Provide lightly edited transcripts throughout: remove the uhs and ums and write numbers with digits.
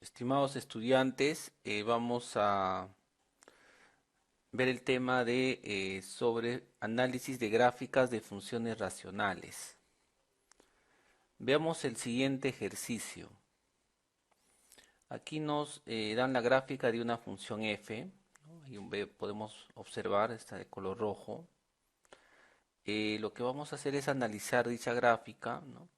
Estimados estudiantes, vamos a ver el tema de sobre análisis de gráficas de funciones racionales. Veamos el siguiente ejercicio. Aquí nos dan la gráfica de una función f, ¿no? Podemos observar, está de color rojo. Lo que vamos a hacer es analizar dicha gráfica, ¿no?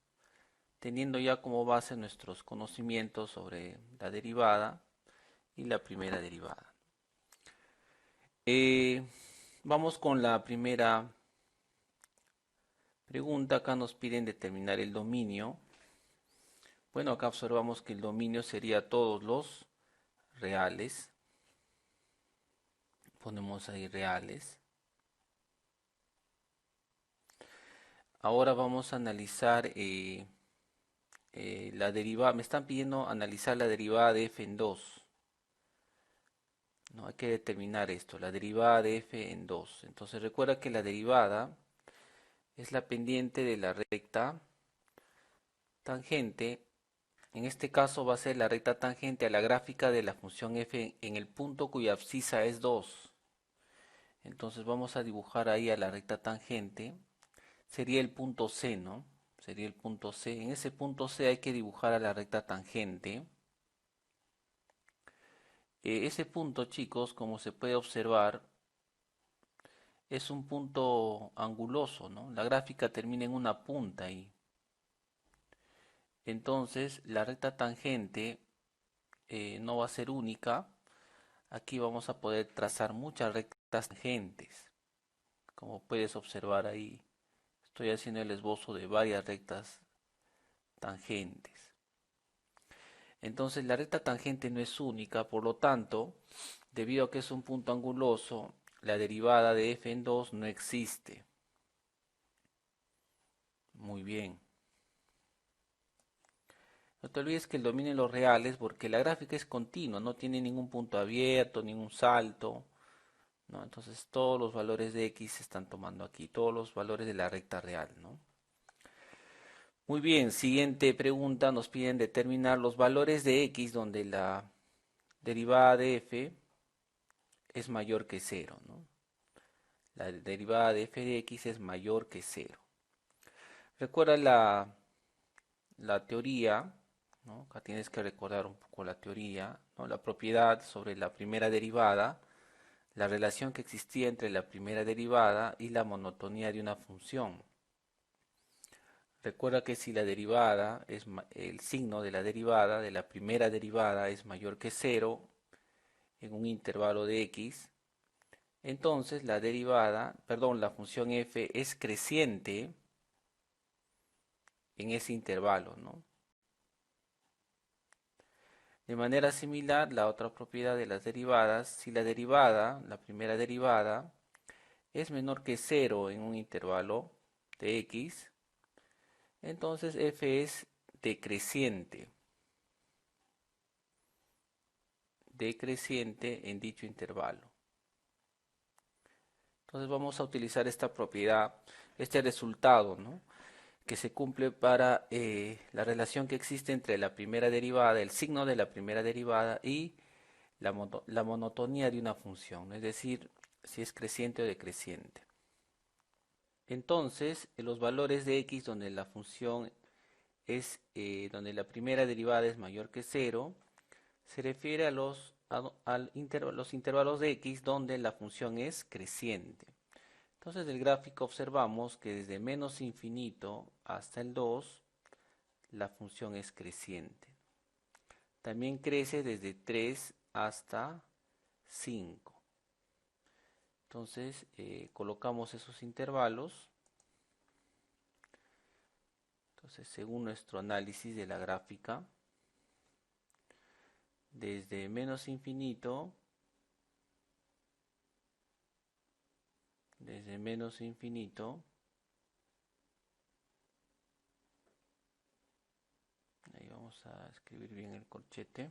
Teniendo ya como base nuestros conocimientos sobre la derivada y la primera derivada. Eh, Vamos con la primera pregunta. Acá nos piden determinar el dominio. Bueno, acá observamos que el dominio sería todos los reales. Ponemos ahí reales. Ahora vamos a analizar la derivada. Me están pidiendo analizar la derivada de f en 2. No, hay que determinar esto, la derivada de f en 2. Entonces recuerda que la derivada es la pendiente de la recta tangente. En este caso va a ser la recta tangente a la gráfica de la función f en el punto cuya abscisa es 2. Entonces vamos a dibujar ahí a la recta tangente. Sería el punto C, ¿no? Sería el punto C. En ese punto C hay que dibujar a la recta tangente. Ese punto, chicos, como se puede observar, es un punto anguloso, ¿no? La gráfica termina en una punta ahí. Entonces la recta tangente no va a ser única. Aquí vamos a poder trazar muchas rectas tangentes. Como puedes observar ahí, estoy haciendo el esbozo de varias rectas tangentes. Entonces la recta tangente no es única, por lo tanto, debido a que es un punto anguloso, la derivada de f en 2 no existe. Muy bien. No te olvides que el dominio de los reales, porque la gráfica es continua, no tiene ningún punto abierto, ningún salto, ¿no? Entonces todos los valores de x se están tomando aquí, todos los valores de la recta real, ¿no? Muy bien, siguiente pregunta, nos piden determinar los valores de x donde la derivada de f es mayor que cero, ¿no? La derivada de f de x es mayor que cero. Recuerda la teoría, ¿no? Acá tienes que recordar un poco la teoría, ¿no? La propiedad sobre la primera derivada, la relación que existía entre la primera derivada y la monotonía de una función. Recuerda que si la derivada es el signo de la derivada de la primera derivada es mayor que cero en un intervalo de x, entonces la derivada, perdón, la función f es creciente en ese intervalo, ¿no? De manera similar, la otra propiedad de las derivadas, si la derivada, la primera derivada, es menor que cero en un intervalo de x, entonces f es decreciente en dicho intervalo. Entonces vamos a utilizar esta propiedad, este resultado, ¿no? Que se cumple para la relación que existe entre la primera derivada, el signo de la primera derivada y la monotonía de una función, es decir, si es creciente o decreciente. Entonces, los valores de x donde la función es, donde la primera derivada es mayor que cero, se refiere a los intervalos de x donde la función es creciente. Entonces del gráfico observamos que desde menos infinito hasta el 2 la función es creciente. También crece desde 3 hasta 5. Entonces colocamos esos intervalos. Entonces según nuestro análisis de la gráfica, desde menos infinito, ahí vamos a escribir bien el corchete.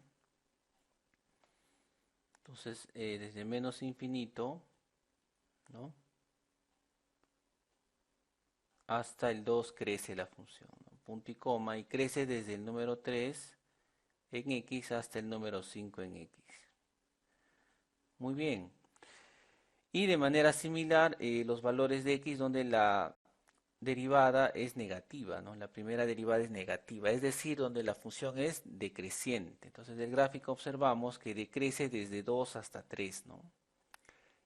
Entonces desde menos infinito, ¿no?, hasta el 2 crece la función, ¿no? Punto y coma, y crece desde el número 3 en X hasta el número 5 en X. Muy bien. Y de manera similar, los valores de X donde la derivada es negativa, ¿no? La primera derivada es negativa, es decir, donde la función es decreciente. Entonces, del gráfico observamos que decrece desde 2 hasta 3, ¿no?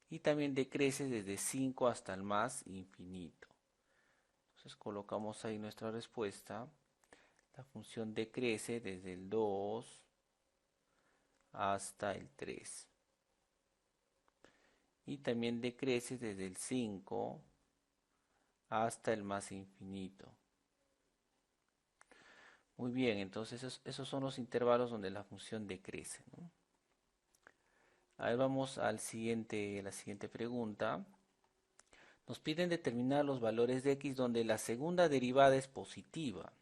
Y también decrece desde 5 hasta el más infinito. Entonces, colocamos ahí nuestra respuesta. La función decrece desde el 2 hasta el 3. Y también decrece desde el 5 hasta el más infinito. Muy bien, entonces esos son los intervalos donde la función decrece, ¿no? A ver, vamos a la siguiente pregunta. Nos piden determinar los valores de x donde la segunda derivada es positiva.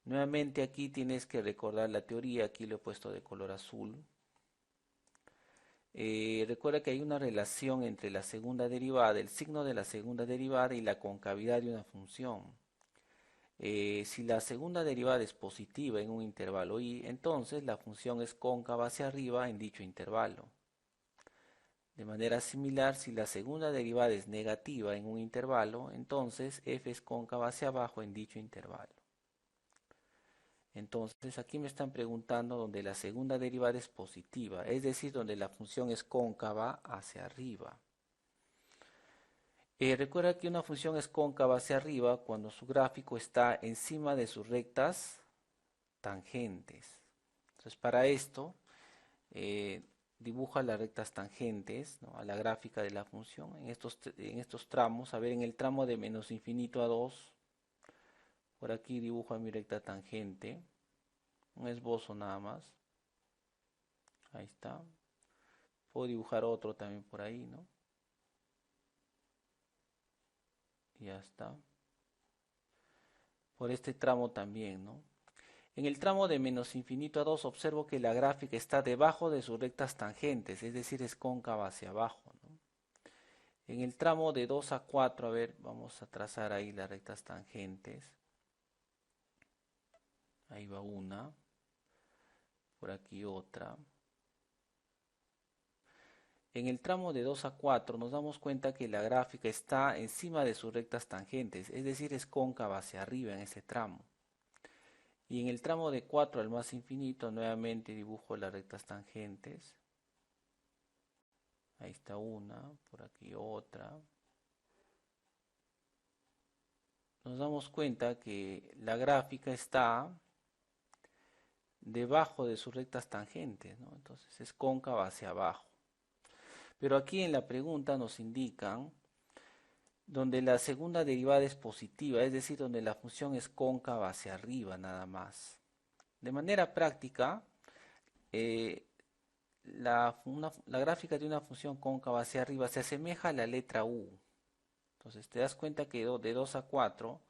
Nuevamente aquí tienes que recordar la teoría, aquí lo he puesto de color azul. Recuerda que hay una relación entre la segunda derivada, el signo de la segunda derivada y la concavidad de una función. Si la segunda derivada es positiva en un intervalo y, entonces la función es cóncava hacia arriba en dicho intervalo. De manera similar, si la segunda derivada es negativa en un intervalo, entonces f es cóncava hacia abajo en dicho intervalo. Entonces aquí me están preguntando donde la segunda derivada es positiva, es decir, donde la función es cóncava hacia arriba. Recuerda que una función es cóncava hacia arriba cuando su gráfico está encima de sus rectas tangentes. Entonces para esto eh, dibuja las rectas tangentes, ¿no?, a la gráfica de la función en estos tramos. A ver, en el tramo de menos infinito a 2, por aquí dibujo mi recta tangente, un esbozo nada más. Ahí está. Puedo dibujar otro también por ahí, ¿no? Y ya está. Por este tramo también, ¿no? En el tramo de menos infinito a 2 observo que la gráfica está debajo de sus rectas tangentes, es decir, es cóncava hacia abajo, ¿no? En el tramo de 2 a 4, a ver, vamos a trazar ahí las rectas tangentes. Ahí va una, por aquí otra. En el tramo de 2 a 4 nos damos cuenta que la gráfica está encima de sus rectas tangentes, es decir, es cóncava hacia arriba en ese tramo. Y en el tramo de 4 al más infinito, nuevamente dibujo las rectas tangentes. Ahí está una, por aquí otra. Nos damos cuenta que la gráfica está debajo de sus rectas tangentes, ¿no? Entonces es cóncava hacia abajo. Pero aquí en la pregunta nos indican donde la segunda derivada es positiva, es decir, donde la función es cóncava hacia arriba nada más. De manera práctica, eh, la gráfica de una función cóncava hacia arriba se asemeja a la letra U. Entonces te das cuenta que de 2 a 4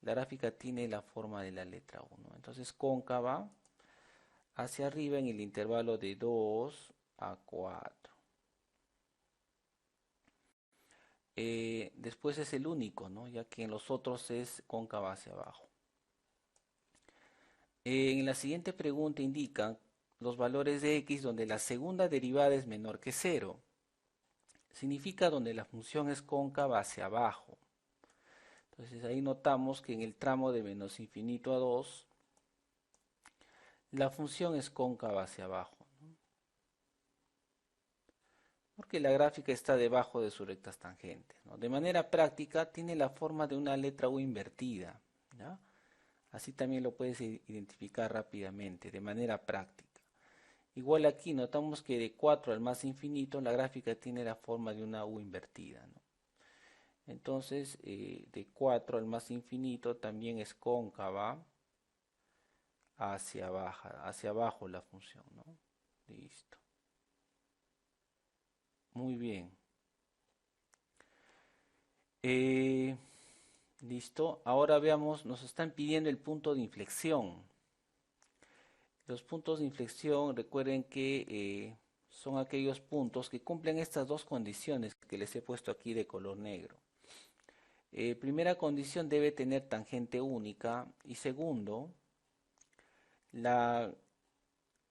la gráfica tiene la forma de la letra U, ¿no? Entonces cóncava hacia arriba en el intervalo de 2 a 4. Después es el único, ¿no?, ya que en los otros es cóncava hacia abajo. En la siguiente pregunta indican los valores de x donde la segunda derivada es menor que 0. Significa donde la función es cóncava hacia abajo. Entonces ahí notamos que en el tramo de menos infinito a 2, la función es cóncava hacia abajo, ¿no?, porque la gráfica está debajo de sus rectas tangentes, ¿no? De manera práctica tiene la forma de una letra U invertida, ¿ya? Así también lo puedes identificar rápidamente, de manera práctica. Igual aquí notamos que de 4 al más infinito la gráfica tiene la forma de una U invertida, ¿no? Entonces, de 4 al más infinito también es cóncava hacia abajo la función, ¿no? Listo. Muy bien. Eh, Listo. Ahora veamos, nos están pidiendo el punto de inflexión. Los puntos de inflexión, recuerden que son aquellos puntos que cumplen estas dos condiciones que les he puesto aquí de color negro. Primera condición, debe tener tangente única, y segundo, la,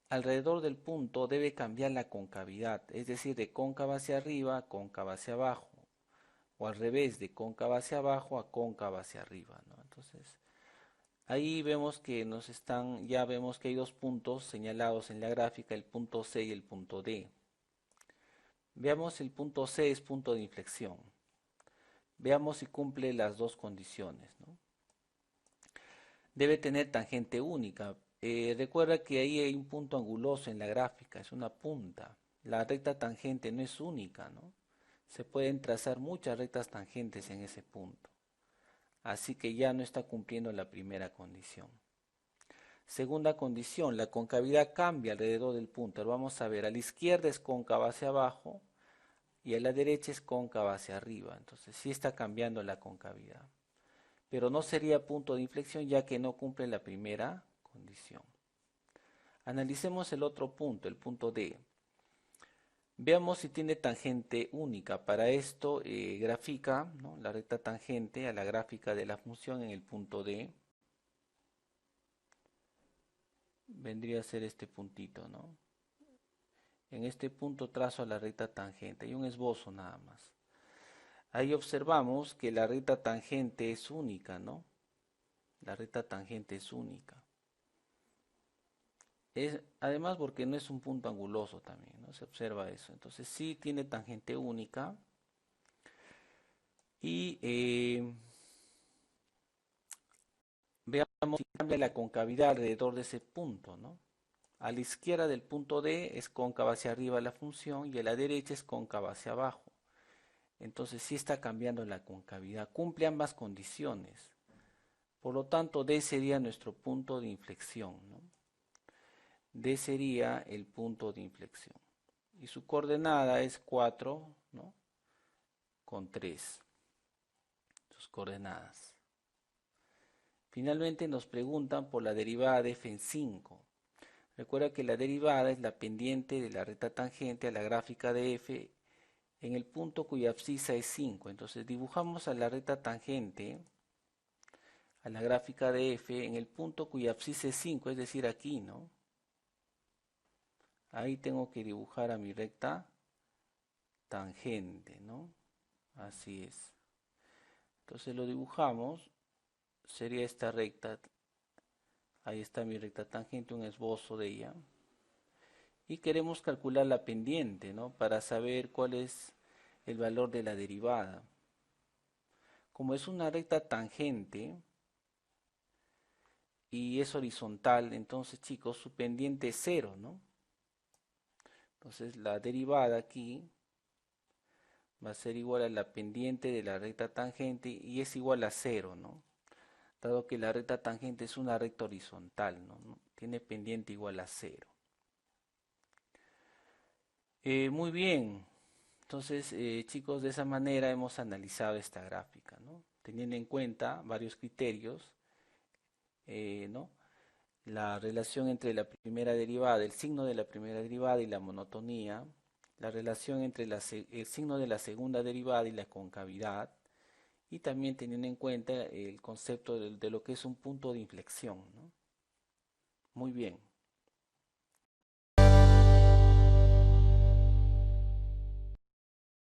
alrededor del punto debe cambiar la concavidad, es decir, de cóncava hacia arriba a cóncava hacia abajo, o al revés, de cóncava hacia abajo a cóncava hacia arriba, ¿no? Entonces, ahí vemos que ya vemos que hay dos puntos señalados en la gráfica, el punto C y el punto D. Veamos el punto C es punto de inflexión. Veamos si cumple las dos condiciones, ¿no? Debe tener tangente única. Recuerda que ahí hay un punto anguloso en la gráfica, es una punta. La recta tangente no es única, ¿no? Se pueden trazar muchas rectas tangentes en ese punto. Así que ya no está cumpliendo la primera condición. Segunda condición, la concavidad cambia alrededor del punto. Vamos a ver, a la izquierda es cóncava hacia abajo y a la derecha es cóncava hacia arriba. Entonces sí está cambiando la concavidad. Pero no sería punto de inflexión ya que no cumple la primera condición. Analicemos el otro punto, el punto D. Veamos si tiene tangente única. Para esto grafica, ¿no?, la recta tangente a la gráfica de la función en el punto D. Vendría a ser este puntito, ¿no? En este punto trazo a la recta tangente. Hay un esbozo nada más. Ahí observamos que la recta tangente es única, ¿no? La recta tangente es única. Además porque no es un punto anguloso también, ¿no? Se observa eso. Entonces sí tiene tangente única. Y veamos si cambia la concavidad alrededor de ese punto, ¿no? A la izquierda del punto D es cóncava hacia arriba la función y a la derecha es cóncava hacia abajo. Entonces sí está cambiando la concavidad. Cumple ambas condiciones. Por lo tanto, D sería nuestro punto de inflexión, ¿no? D sería el punto de inflexión. Y su coordenada es 4, ¿no?, con 3. Sus coordenadas. Finalmente nos preguntan por la derivada de f en 5. Recuerda que la derivada es la pendiente de la recta tangente a la gráfica de f en el punto cuya abscisa es 5. Entonces dibujamos a la recta tangente a la gráfica de f en el punto cuya abscisa es 5, es decir, aquí, ¿no? Ahí tengo que dibujar a mi recta tangente, ¿no? Así es. Entonces lo dibujamos, sería esta recta. Ahí está mi recta tangente, un esbozo de ella. Y queremos calcular la pendiente, ¿no?, para saber cuál es el valor de la derivada. Como es una recta tangente y es horizontal, entonces, chicos, su pendiente es 0, ¿no? Entonces la derivada aquí va a ser igual a la pendiente de la recta tangente y es igual a 0, ¿no? Dado que la recta tangente es una recta horizontal, ¿no? Tiene pendiente igual a 0. Muy bien. Entonces, chicos, de esa manera hemos analizado esta gráfica, ¿no?, teniendo en cuenta varios criterios, ¿no? La relación entre la primera derivada, el signo de la primera derivada y la monotonía, la relación entre el signo de la segunda derivada y la concavidad, y también teniendo en cuenta el concepto de lo que es un punto de inflexión, ¿no? Muy bien.